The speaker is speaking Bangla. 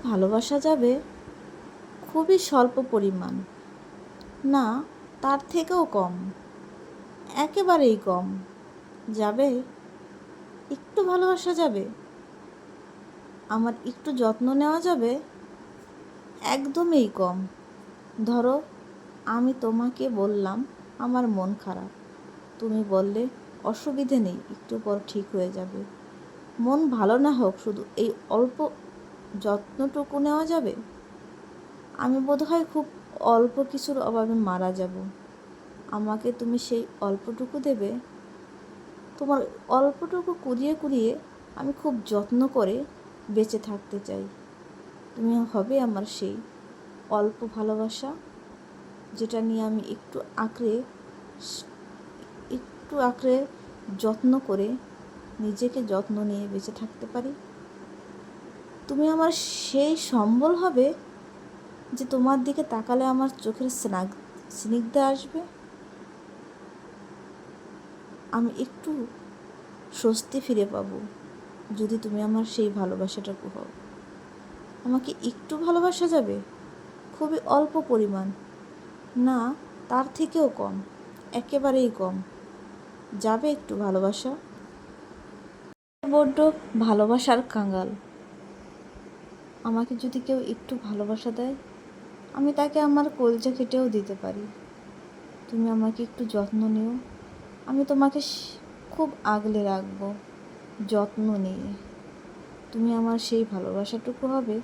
ভালোবাসা যাবে খুবই স্বল্প পরিমাণ, না তার থেকেও কম, একেবারেই কম যাবে। একটু ভালোবাসা যাবে, আমার একটু যত্ন নেওয়া যাবে, একদমই কম। ধরো আমি তোমাকে বললাম আমার মন খারাপ, তুমি বললে অসুবিধে নেই, একটু পর ঠিক হয়ে যাবে। মন ভালো না হোক, শুধু এই অল্প যত্নটুকু নেওয়া যাবে। আমি বোধহয় খুব অল্প কিছুর অভাবে মারা যাব, আমাকে তুমি সেই অল্পটুকু দেবে। তোমার অল্পটুকু কুড়িয়ে কুড়িয়ে আমি খুব যত্ন করে বেঁচে থাকতে চাই। তুমি হবে আমার সেই অল্প ভালোবাসা, যেটা নিয়ে আমি একটু আঁকড়ে যত্ন করে নিজেকে যত্ন নিয়ে বেঁচে থাকতে পারি। তুমি আমার সেই সম্বল হবে যে তোমার দিকে তাকালে আমার চোখের স্নিগ্ধ আসবে, আমি একটু স্বস্তি ফিরে পাবো যদি তুমি আমার সেই ভালোবাসাটুকু হও। আমাকে একটু ভালোবাসা যাবে, খুবই অল্প পরিমাণ, না তার থেকেও কম, একেবারেই কম যাবে একটু ভালোবাসা। বড্ড ভালোবাসার কাঙ্গাল, আমাকে যদি কেউ একটু ভালোবাসা দেয়, আমি তাকে আমার কলজা কেটেও দিতে পারি। তুমি আমাকে একটু যত্ন নিও, আমি তোমাকে খুব আগলে রাখবো যত্ন নিয়ে। তুমি আমার সেই ভালোবাসাটুকু হবে